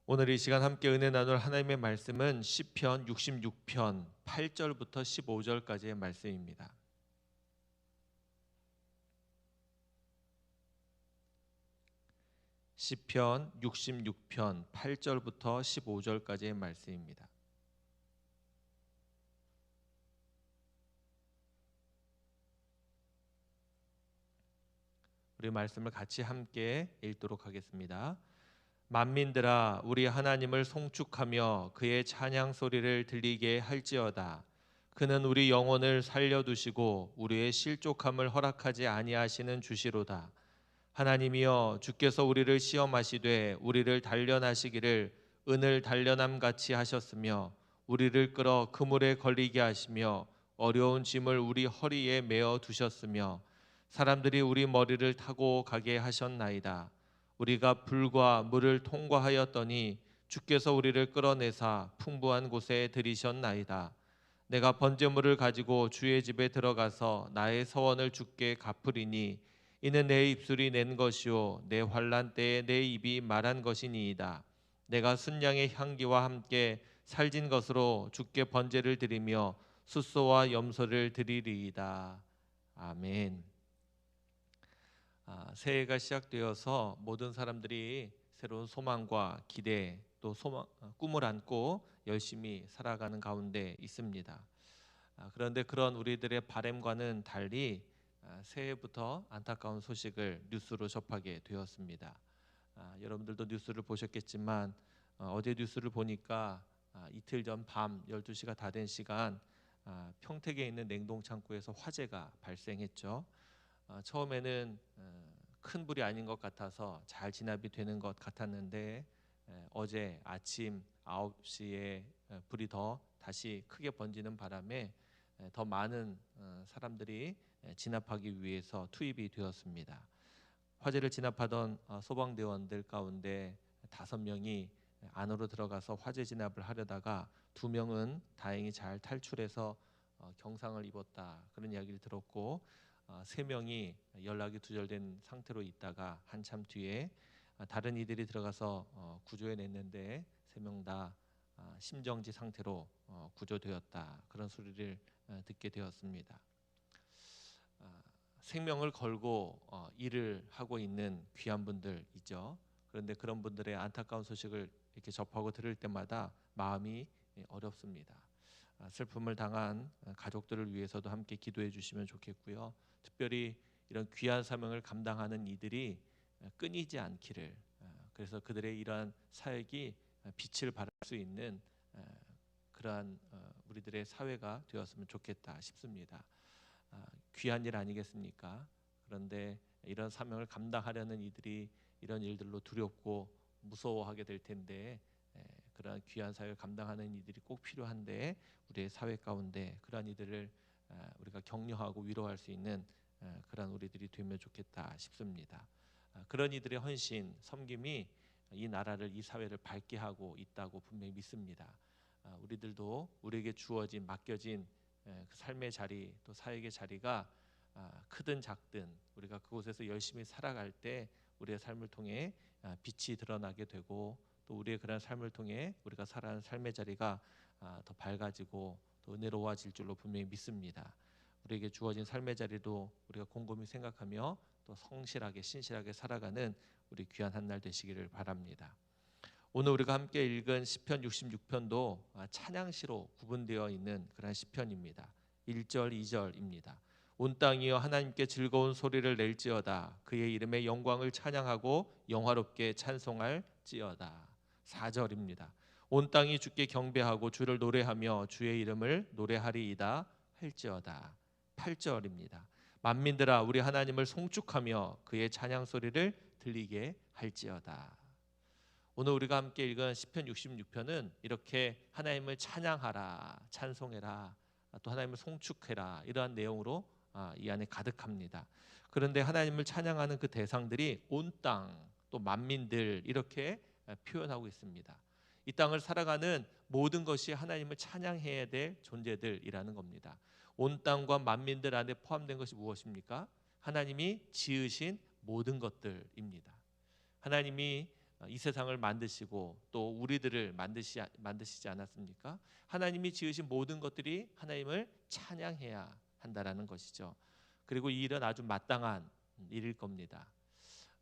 오늘 이 시간 함께 은혜 나눌 하나님의 말씀은 시편 66편 8절부터 15절까지의 말씀입니다. 시편 66편 8절부터 15절까지의 말씀입니다. 우리 말씀을 같이 함께 읽도록 하겠습니다. 만민들아, 우리 하나님을 송축하며 그의 찬양 소리를 들리게 할지어다. 그는 우리 영혼을 살려두시고 우리의 실족함을 허락하지 아니하시는 주시로다. 하나님이여, 주께서 우리를 시험하시되 우리를 단련하시기를 은을 단련함 같이 하셨으며 우리를 끌어 그물에 걸리게 하시며 어려운 짐을 우리 허리에 메어 두셨으며 사람들이 우리 머리를 타고 가게 하셨나이다. 우리가 불과 물을 통과하였더니 주께서 우리를 끌어내사 풍부한 곳에 들이셨나이다. 내가 번제물을 가지고 주의 집에 들어가서 나의 서원을 주께 갚으리니 이는 내 입술이 낸 것이요 내 환난 때에 내 입이 말한 것이니이다. 내가 순양의 향기와 함께 살진 것으로 주께 번제를 드리며 숫소와 염소를 드리리이다. 아멘. 새해가 시작되어서 모든 사람들이 새로운 소망과 기대 또 꿈을 안고 열심히 살아가는 가운데 있습니다. 그런데 그런 우리들의 바람과는 달리 새해부터 안타까운 소식을 뉴스로 접하게 되었습니다. 여러분들도 뉴스를 보셨겠지만 어제 뉴스를 보니까 이틀 전 밤 12시가 다 된 시간 평택에 있는 냉동창고에서 화재가 발생했죠. 처음에는 큰 불이 아닌 것 같아서 잘 진압이 되는 것 같았는데 어제 아침 9시에 불이 더 다시 크게 번지는 바람에 더 많은 사람들이 진압하기 위해서 투입이 되었습니다. 화재를 진압하던 소방대원들 가운데 5명이 안으로 들어가서 화재 진압을 하려다가 2명은 다행히 잘 탈출해서 경상을 입었다, 그런 이야기를 들었고 3명이 연락이 두절된 상태로 있다가 한참 뒤에 다른 이들이 들어가서 구조해냈는데 3명 다 심정지 상태로 구조되었다, 그런 소리를 듣게 되었습니다. 생명을 걸고 일을 하고 있는 귀한 분들 있죠. 그런데 그런 분들의 안타까운 소식을 이렇게 접하고 들을 때마다 마음이 어렵습니다. 슬픔을 당한 가족들을 위해서도 함께 기도해 주시면 좋겠고요. 특별히 이런 귀한 사명을 감당하는 이들이 끊이지 않기를, 그래서 그들의 이러한 사역이 빛을 발할 수 있는 그러한 우리들의 사회가 되었으면 좋겠다 싶습니다. 귀한 일 아니겠습니까? 그런데 이런 사명을 감당하려는 이들이 이런 일들로 두렵고 무서워하게 될 텐데 그러한 귀한 사역을 감당하는 이들이 꼭 필요한데 우리의 사회 가운데 그러한 이들을 우리가 격려하고 위로할 수 있는 그러한 우리들이 되면 좋겠다 싶습니다. 그런 이들의 헌신, 섬김이 이 나라를, 이 사회를 밝게 하고 있다고 분명히 믿습니다. 우리들도 우리에게 주어진, 맡겨진 그 삶의 자리, 또 사역의 자리가 크든 작든 우리가 그곳에서 열심히 살아갈 때 우리의 삶을 통해 빛이 드러나게 되고 또 우리의 그런 삶을 통해 우리가 살아가는 삶의 자리가 더 밝아지고 또 은혜로워질 줄로 분명히 믿습니다. 우리에게 주어진 삶의 자리도 우리가 곰곰이 생각하며 또 성실하게 신실하게 살아가는 우리 귀한 한 날 되시기를 바랍니다. 오늘 우리가 함께 읽은 시편 66편도 찬양시로 구분되어 있는 그런 시편입니다. 1절, 2절입니다. 온 땅이여 하나님께 즐거운 소리를 낼지어다. 그의 이름의 영광을 찬양하고 영화롭게 찬송할지어다. 4절입니다. 온 땅이 주께 경배하고 주를 노래하며 주의 이름을 노래하리이다 할지어다. 8절입니다. 만민들아, 우리 하나님을 송축하며 그의 찬양 소리를 들리게 할지어다. 오늘 우리가 함께 읽은 시편 66편은 이렇게 하나님을 찬양하라, 찬송해라, 또 하나님을 송축해라, 이러한 내용으로 이 안에 가득합니다. 그런데 하나님을 찬양하는 그 대상들이 온 땅, 또 만민들, 이렇게 표현하고 있습니다. 이 땅을 살아가는 모든 것이 하나님을 찬양해야 될 존재들이라는 겁니다. 온 땅과 만민들 안에 포함된 것이 무엇입니까? 하나님이 지으신 모든 것들입니다. 하나님이 이 세상을 만드시고 또 우리들을 만드시지 않았습니까? 하나님이 지으신 모든 것들이 하나님을 찬양해야 한다라는 것이죠. 그리고 이 일은 아주 마땅한 일일 겁니다.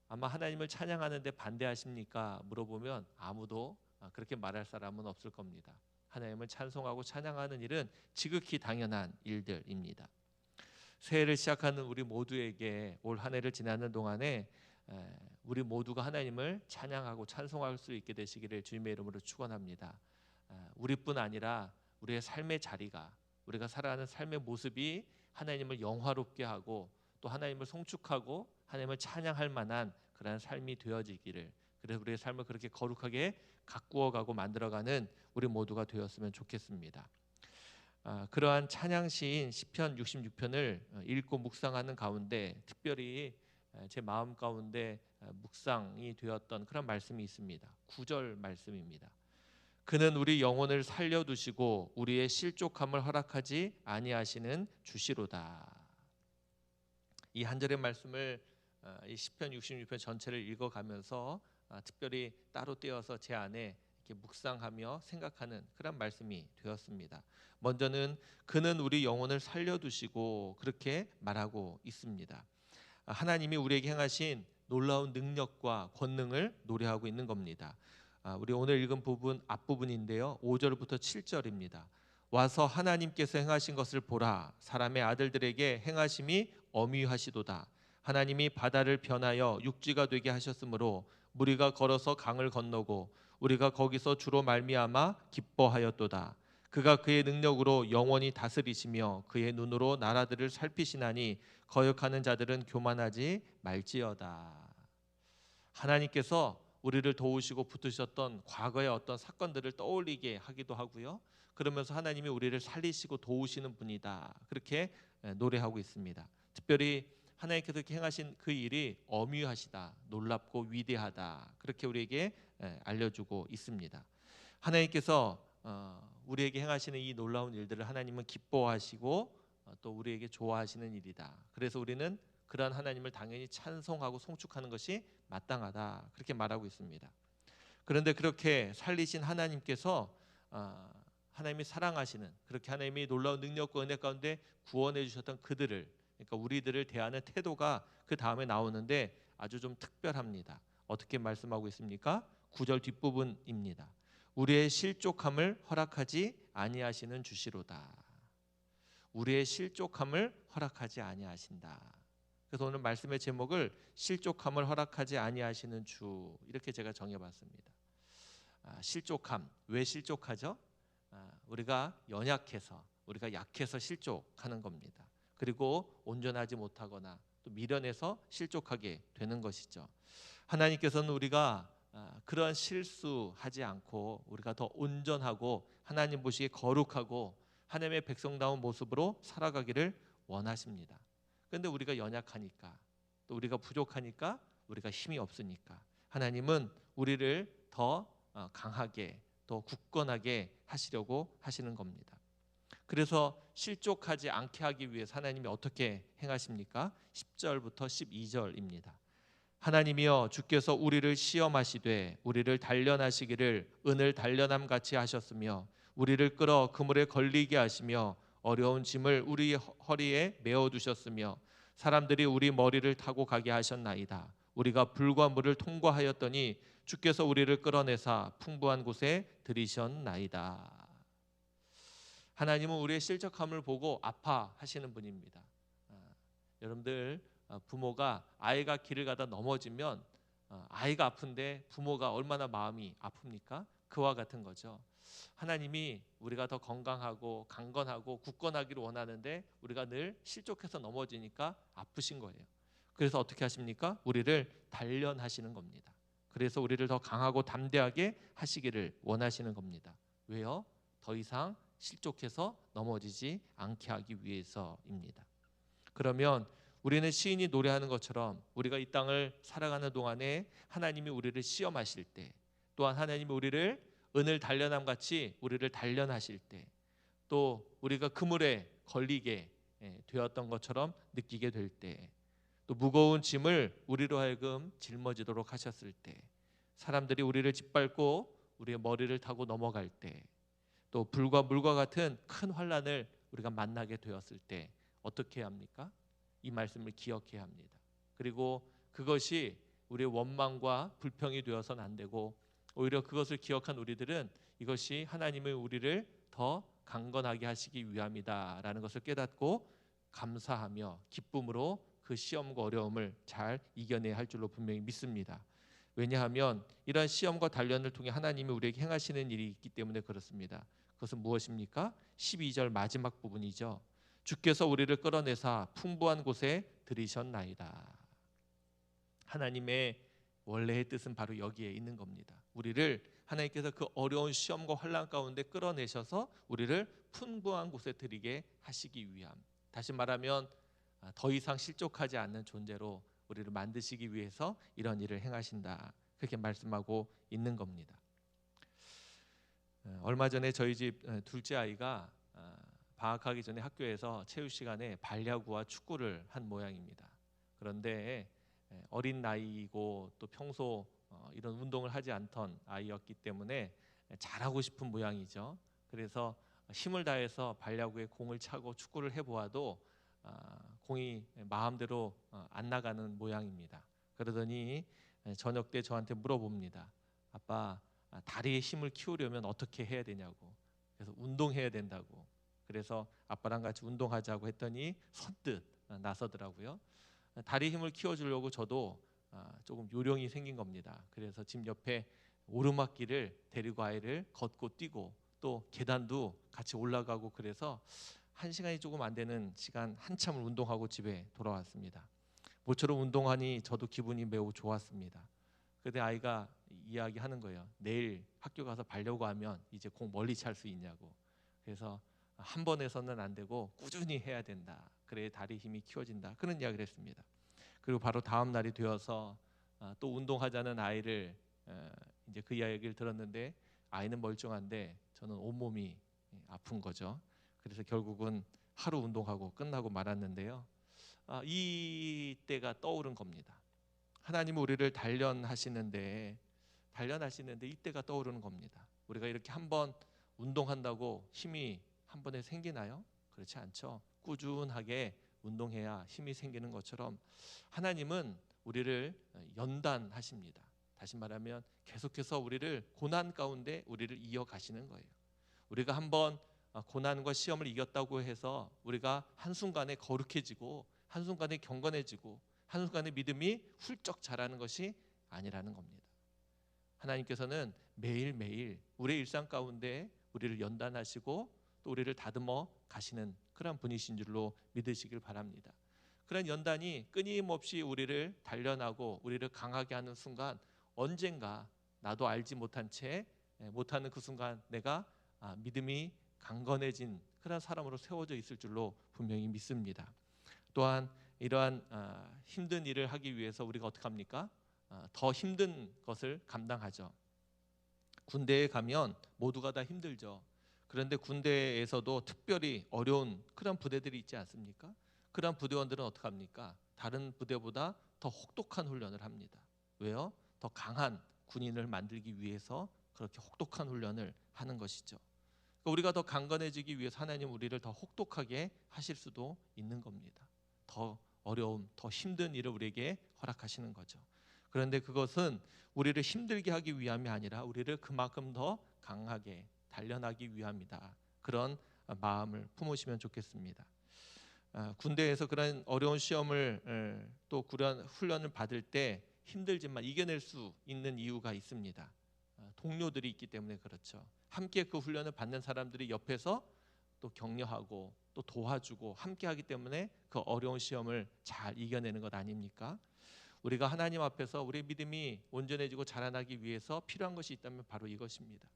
아마 하나님을 찬양하는데 반대하십니까? 물어보면 아무도 그렇게 말할 사람은 없을 겁니다. 하나님을 찬송하고 찬양하는 일은 지극히 당연한 일들입니다. 새해를 시작하는 우리 모두에게 올 한 해를 지나는 동안에 우리 모두가 하나님을 찬양하고 찬송할 수 있게 되시기를 주님의 이름으로 축원합니다. 우리뿐 아니라 우리의 삶의 자리가, 우리가 살아가는 삶의 모습이 하나님을 영화롭게 하고 또 하나님을 송축하고 하나님을 찬양할 만한 그런 삶이 되어지기를, 그래서 우리의 삶을 그렇게 거룩하게 가꾸어가고 만들어가는 우리 모두가 되었으면 좋겠습니다. 그러한 찬양시인 시편 66편을 읽고 묵상하는 가운데 특별히 제 마음 가운데 묵상이 되었던 그런 말씀이 있습니다. 9절 말씀입니다. 그는 우리 영혼을 살려두시고 우리의 실족함을 허락하지 아니하시는 주시로다. 이 한 절의 말씀을 이 시편 66편 전체를 읽어가면서 특별히 따로 떼어서 제 안에 이렇게 묵상하며 생각하는 그런 말씀이 되었습니다. 먼저는 그는 우리 영혼을 살려두시고 그렇게 말하고 있습니다. 하나님이 우리에게 행하신 놀라운 능력과 권능을 노래하고 있는 겁니다. 우리 오늘 읽은 부분 앞부분인데요, 5절부터 7절입니다. 와서 하나님께서 행하신 것을 보라. 사람의 아들들에게 행하심이 어미하시도다. 하나님이 바다를 변하여 육지가 되게 하셨으므로 무리가 걸어서 강을 건너고 우리가 거기서 주로 말미암아 기뻐하였도다. 그가 그의 능력으로 영원히 다스리시며 그의 눈으로 나라들을 살피시나니 거역하는 자들은 교만하지 말지어다. 하나님께서 우리를 도우시고 붙드셨던 과거의 어떤 사건들을 떠올리게 하기도 하고요, 그러면서 하나님이 우리를 살리시고 도우시는 분이다, 그렇게 노래하고 있습니다. 특별히 하나님께서 이렇게 행하신 그 일이 어미하시다, 놀랍고 위대하다, 그렇게 우리에게 알려주고 있습니다. 하나님께서 우리에게 행하시는 이 놀라운 일들을 하나님은 기뻐하시고 또 우리에게 좋아하시는 일이다. 그래서 우리는 그러한 하나님을 당연히 찬송하고 송축하는 것이 마땅하다, 그렇게 말하고 있습니다. 그런데 그렇게 살리신 하나님께서 하나님이 사랑하시는, 그렇게 하나님이 놀라운 능력과 은혜 가운데 구원해 주셨던 그들을, 그러니까 우리들을 대하는 태도가 그 다음에 나오는데 아주 좀 특별합니다. 어떻게 말씀하고 있습니까? 9절 뒷부분입니다. 우리의 실족함을 허락하지 아니하시는 주시로다. 우리의 실족함을 허락하지 아니하신다. 그래서 오늘 말씀의 제목을 실족함을 허락하지 아니하시는 주, 이렇게 제가 정해봤습니다. 실족함, 왜 실족하죠? 우리가 연약해서, 우리가 약해서 실족하는 겁니다. 그리고 온전하지 못하거나 또 미련해서 실족하게 되는 것이죠. 하나님께서는 우리가 그런 실수하지 않고 우리가 더 온전하고 하나님 보시기에 거룩하고 하나님의 백성다운 모습으로 살아가기를 원하십니다. 그런데 우리가 연약하니까, 또 우리가 부족하니까, 우리가 힘이 없으니까 하나님은 우리를 더 강하게, 더 굳건하게 하시려고 하시는 겁니다. 그래서 실족하지 않게 하기 위해서 하나님이 어떻게 행하십니까? 10절부터 12절입니다. 하나님이여 주께서 우리를 시험하시되 우리를 단련하시기를 은을 단련함 같이 하셨으며 우리를 끌어 그물에 걸리게 하시며 어려운 짐을 우리 허리에 메어 두셨으며 사람들이 우리 머리를 타고 가게 하셨나이다. 우리가 불과 물을 통과하였더니 주께서 우리를 끌어내사 풍부한 곳에 들이셨나이다. 하나님은 우리의 실족함을 보고 아파하시는 분입니다. 여러분들 부모가 아이가 길을 가다 넘어지면 아이가 아픈데 부모가 얼마나 마음이 아픕니까? 그와 같은 거죠. 하나님이 우리가 더 건강하고 강건하고 굳건하기를 원하는데 우리가 늘 실족해서 넘어지니까 아프신 거예요. 그래서 어떻게 하십니까? 우리를 단련하시는 겁니다. 그래서 우리를 더 강하고 담대하게 하시기를 원하시는 겁니다. 왜요? 더 이상 실족해서 넘어지지 않게 하기 위해서입니다. 그러면 우리는 시인이 노래하는 것처럼 우리가 이 땅을 살아가는 동안에 하나님이 우리를 시험하실 때, 또한 하나님이 우리를 은을 단련함 같이 우리를 단련하실 때, 또 우리가 그물에 걸리게 되었던 것처럼 느끼게 될 때, 또 무거운 짐을 우리로 하여금 짊어지도록 하셨을 때, 사람들이 우리를 짓밟고 우리의 머리를 타고 넘어갈 때, 또 불과 물과 같은 큰 환난을 우리가 만나게 되었을 때 어떻게 해야 합니까? 이 말씀을 기억해야 합니다. 그리고 그것이 우리의 원망과 불평이 되어서는 안 되고, 오히려 그것을 기억한 우리들은 이것이 하나님의 우리를 더 강건하게 하시기 위함이다라는 것을 깨닫고 감사하며 기쁨으로 그 시험과 어려움을 잘 이겨내야 할 줄로 분명히 믿습니다. 왜냐하면 이러한 시험과 단련을 통해 하나님이 우리에게 행하시는 일이 있기 때문에 그렇습니다. 그것은 무엇입니까? 12절 마지막 부분이죠. 주께서 우리를 끌어내사 풍부한 곳에 들이셨나이다. 하나님의 원래의 뜻은 바로 여기에 있는 겁니다. 우리를 하나님께서 그 어려운 시험과 환난 가운데 끌어내셔서 우리를 풍부한 곳에 들이게 하시기 위함. 다시 말하면 더 이상 실족하지 않는 존재로 우리를 만드시기 위해서 이런 일을 행하신다. 그렇게 말씀하고 있는 겁니다. 얼마 전에 저희 집 둘째 아이가 방학하기 전에 학교에서 체육 시간에 발야구와 축구를 한 모양입니다. 그런데 어린 나이이고 또 평소 이런 운동을 하지 않던 아이였기 때문에 잘하고 싶은 모양이죠. 그래서 힘을 다해서 발야구에 공을 차고 축구를 해보아도 공이 마음대로 안 나가는 모양입니다. 그러더니 저녁 때 저한테 물어봅니다. 아빠, 다리의 힘을 키우려면 어떻게 해야 되냐고. 그래서 운동해야 된다고. 그래서 아빠랑 같이 운동하자고 했더니 선뜻 나서더라고요. 다리 힘을 키워주려고 저도 조금 요령이 생긴 겁니다. 그래서 집 옆에 오르막길을 데리고 아이를 걷고 뛰고 또 계단도 같이 올라가고, 그래서 1시간이 조금 안 되는 시간 한참을 운동하고 집에 돌아왔습니다. 모처럼 운동하니 저도 기분이 매우 좋았습니다. 그때 아이가 이야기하는 거예요. 내일 학교 가서 발려고 하면 이제 공 멀리 찰 수 있냐고. 그래서 한 번 해서는 안 되고 꾸준히 해야 된다. 그래야 다리 힘이 키워진다. 그런 이야기를 했습니다. 그리고 바로 다음 날이 되어서 또 운동하자는 아이를 이제 그 이야기를 들었는데, 아이는 멀쩡한데 저는 온몸이 아픈 거죠. 그래서 결국은 하루 운동하고 끝나고 말았는데요. 이 때가 떠오른 겁니다. 하나님은 우리를 단련하시는데 이때가 떠오르는 겁니다. 우리가 이렇게 한번 운동한다고 힘이 한 번에 생기나요? 그렇지 않죠. 꾸준하게 운동해야 힘이 생기는 것처럼 하나님은 우리를 연단하십니다. 다시 말하면 계속해서 우리를 고난 가운데 우리를 이어가시는 거예요. 우리가 한번 고난과 시험을 이겼다고 해서 우리가 한순간에 거룩해지고 한순간에 경건해지고 한순간에 믿음이 훌쩍 자라는 것이 아니라는 겁니다. 하나님께서는 매일매일 우리의 일상 가운데 우리를 연단하시고 또 우리를 다듬어 가시는 그런 분이신 줄로 믿으시길 바랍니다. 그런 연단이 끊임없이 우리를 단련하고 우리를 강하게 하는 순간, 언젠가 나도 알지 못한 채 못하는 그 순간 내가 믿음이 강건해진 그런 사람으로 세워져 있을 줄로 분명히 믿습니다. 또한 이러한 힘든 일을 하기 위해서 우리가 어떻게 합니까? 더 힘든 것을 감당하죠. 군대에 가면 모두가 다 힘들죠. 그런데 군대에서도 특별히 어려운 그런 부대들이 있지 않습니까? 그런 부대원들은 어떻게 합니까? 다른 부대보다 더 혹독한 훈련을 합니다. 왜요? 더 강한 군인을 만들기 위해서 그렇게 혹독한 훈련을 하는 것이죠. 그러니까 우리가 더 강건해지기 위해서 하나님 우리를 더 혹독하게 하실 수도 있는 겁니다. 더 어려움, 더 힘든 일을 우리에게 허락하시는 거죠. 그런데 그것은 우리를 힘들게 하기 위함이 아니라 우리를 그만큼 더 강하게 단련하기 위함이다. 그런 마음을 품으시면 좋겠습니다. 군대에서 그런 어려운 시험을 또 그런 훈련을 받을 때 힘들지만 이겨낼 수 있는 이유가 있습니다. 동료들이 있기 때문에 그렇죠. 함께 그 훈련을 받는 사람들이 옆에서 또 격려하고 또 도와주고 함께 하기 때문에 그 어려운 시험을 잘 이겨내는 것 아닙니까? 우리가 하나님 앞에서 우리의 믿음이 온전해지고 자라나기 위해서 필요한 것이 있다면 바로 이것입니다.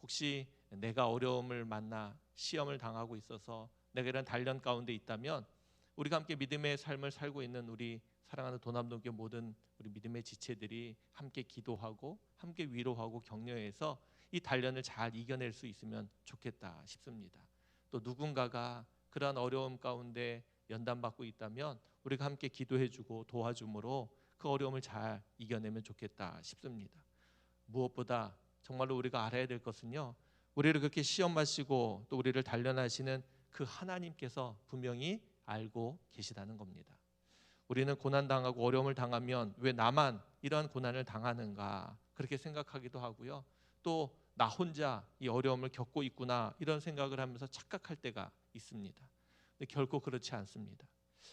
혹시 내가 어려움을 만나 시험을 당하고 있어서 내가 이런 단련 가운데 있다면 우리가 함께 믿음의 삶을 살고 있는 우리 사랑하는 도남동교회 모든 우리 믿음의 지체들이 함께 기도하고 함께 위로하고 격려해서 이 단련을 잘 이겨낼 수 있으면 좋겠다 싶습니다. 또 누군가가 그러한 어려움 가운데 연단받고 있다면 우리가 함께 기도해주고 도와줌으로 그 어려움을 잘 이겨내면 좋겠다 싶습니다. 무엇보다 정말로 우리가 알아야 될 것은요, 우리를 그렇게 시험하시고 또 우리를 단련하시는 그 하나님께서 분명히 알고 계시다는 겁니다. 우리는 고난당하고 어려움을 당하면 왜 나만 이러한 고난을 당하는가 그렇게 생각하기도 하고요, 또 나 혼자 이 어려움을 겪고 있구나 이런 생각을 하면서 착각할 때가 있습니다. 근데 결코 그렇지 않습니다.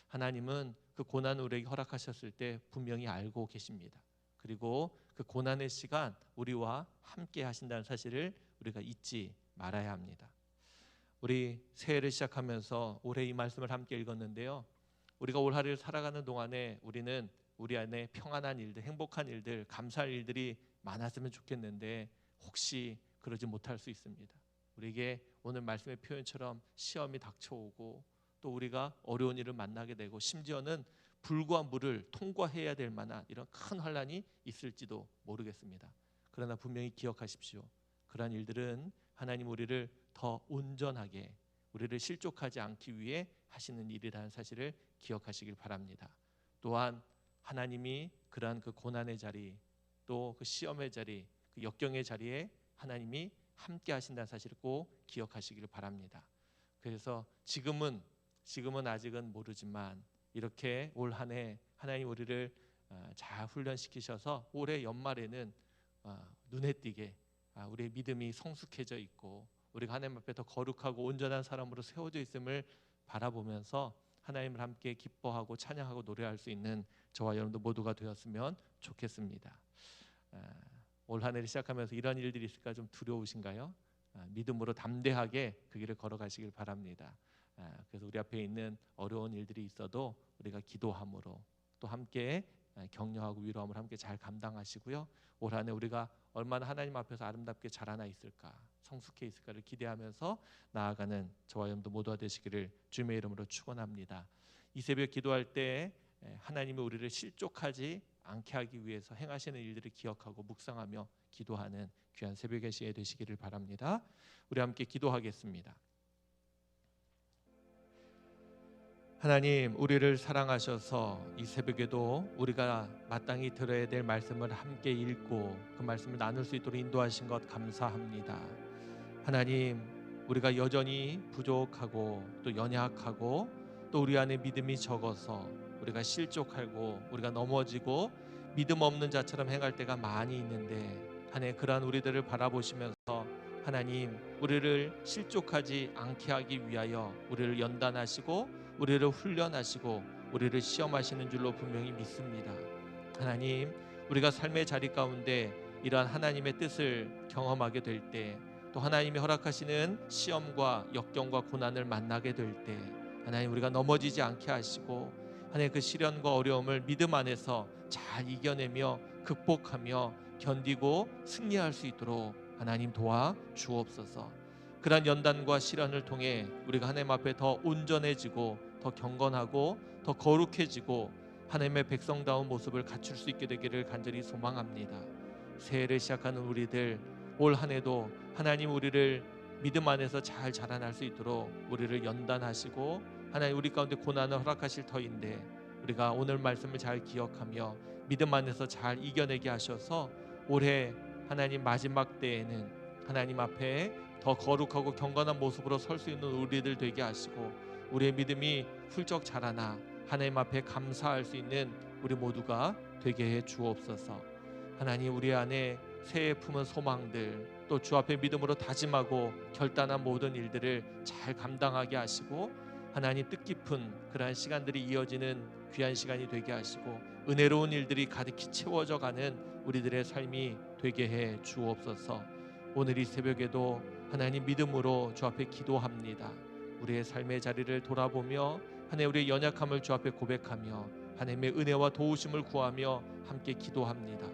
하나님은 그 고난을 우리에게 허락하셨을 때 분명히 알고 계십니다. 그리고 그 고난의 시간 우리와 함께 하신다는 사실을 우리가 잊지 말아야 합니다. 우리 새해를 시작하면서 올해 이 말씀을 함께 읽었는데요, 우리가 올 한해를 살아가는 동안에 우리는 우리 안에 평안한 일들, 행복한 일들, 감사할 일들이 많았으면 좋겠는데 혹시 그러지 못할 수 있습니다. 우리에게 오늘 말씀의 표현처럼 시험이 닥쳐오고 또 우리가 어려운 일을 만나게 되고 심지어는 불과 물을 통과해야 될 만한 이런 큰 환난이 있을지도 모르겠습니다. 그러나 분명히 기억하십시오. 그러한 일들은 하나님 우리를 더 온전하게, 우리를 실족하지 않기 위해 하시는 일이라는 사실을 기억하시길 바랍니다. 또한 하나님이 그러한 그 고난의 자리, 또 그 시험의 자리, 그 역경의 자리에 하나님이 함께 하신다는 사실을 꼭 기억하시길 바랍니다. 그래서 지금은 아직은 모르지만 이렇게 올 한 해 하나님 우리를 잘 훈련시키셔서 올해 연말에는 눈에 띄게 우리의 믿음이 성숙해져 있고 우리가 하나님 앞에 더 거룩하고 온전한 사람으로 세워져 있음을 바라보면서 하나님을 함께 기뻐하고 찬양하고 노래할 수 있는 저와 여러분들 모두가 되었으면 좋겠습니다. 올 한 해를 시작하면서 이런 일들이 있을까 좀 두려우신가요? 믿음으로 담대하게 그 길을 걸어가시길 바랍니다. 그래서 우리 앞에 있는 어려운 일들이 있어도 우리가 기도함으로 또 함께 격려하고 위로함을 함께 잘 감당하시고요, 올 한 해 우리가 얼마나 하나님 앞에서 아름답게 자라나 있을까, 성숙해 있을까를 기대하면서 나아가는 저와 여러분들 모두가 되시기를 주님의 이름으로 축원합니다. 이 새벽 기도할 때 하나님이 우리를 실족하지 않게 하기 위해서 행하시는 일들을 기억하고 묵상하며 기도하는 귀한 새벽의 시간 되시기를 바랍니다. 우리 함께 기도하겠습니다. 하나님, 우리를 사랑하셔서 이 새벽에도 우리가 마땅히 들어야 될 말씀을 함께 읽고 그 말씀을 나눌 수 있도록 인도하신 것 감사합니다. 하나님, 우리가 여전히 부족하고 또 연약하고 또 우리 안에 믿음이 적어서 우리가 실족하고 우리가 넘어지고 믿음 없는 자처럼 행할 때가 많이 있는데 하나님, 그러한 우리들을 바라보시면서 하나님, 우리를 실족하지 않게 하기 위하여 우리를 연단하시고 우리를 훈련하시고 우리를 시험하시는 줄로 분명히 믿습니다. 하나님, 우리가 삶의 자리 가운데 이러한 하나님의 뜻을 경험하게 될 때, 또 하나님이 허락하시는 시험과 역경과 고난을 만나게 될 때 하나님, 우리가 넘어지지 않게 하시고 하나님, 그 시련과 어려움을 믿음 안에서 잘 이겨내며 극복하며 견디고 승리할 수 있도록 하나님 도와 주옵소서. 그러한 연단과 시련을 통해 우리가 하나님 앞에 더 온전해지고 더 경건하고 더 거룩해지고 하나님의 백성다운 모습을 갖출 수 있게 되기를 간절히 소망합니다. 새해를 시작하는 우리들, 올 한 해도 하나님 우리를 믿음 안에서 잘 자라날 수 있도록 우리를 연단하시고 하나님 우리 가운데 고난을 허락하실 터인데 우리가 오늘 말씀을 잘 기억하며 믿음 안에서 잘 이겨내게 하셔서 올해 하나님 마지막 때에는 하나님 앞에 더 거룩하고 경건한 모습으로 설 수 있는 우리들 되게 하시고 우리의 믿음이 훌쩍 자라나 하나님 앞에 감사할 수 있는 우리 모두가 되게 해 주옵소서. 하나님, 우리 안에 새해 품은 소망들 또 주 앞에 믿음으로 다짐하고 결단한 모든 일들을 잘 감당하게 하시고 하나님, 뜻깊은 그러한 시간들이 이어지는 귀한 시간이 되게 하시고 은혜로운 일들이 가득히 채워져 가는 우리들의 삶이 되게 해 주옵소서. 오늘 이 새벽에도 하나님 믿음으로 주 앞에 기도합니다. 우리의 삶의 자리를 돌아보며 하나님 우리의 연약함을 주 앞에 고백하며 하나님의 은혜와 도우심을 구하며 함께 기도합니다.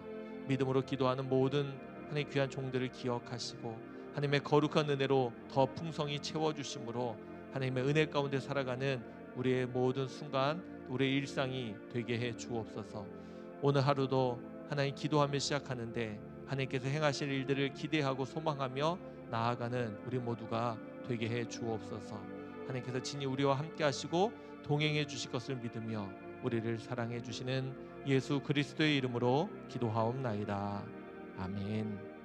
믿음으로 기도하는 모든 하나님의 귀한 종들을 기억하시고 하나님의 거룩한 은혜로 더 풍성히 채워주심으로 하나님의 은혜 가운데 살아가는 우리의 모든 순간 우리의 일상이 되게 해 주옵소서. 오늘 하루도 하나님 기도하며 시작하는데 하나님께서 행하실 일들을 기대하고 소망하며 나아가는 우리 모두가 되게 해 주옵소서. 하나님께서 친히 우리와 함께 하시고 동행해 주실 것을 믿으며 우리를 사랑해 주시는 예수 그리스도의 이름으로 기도하옵나이다. 아멘.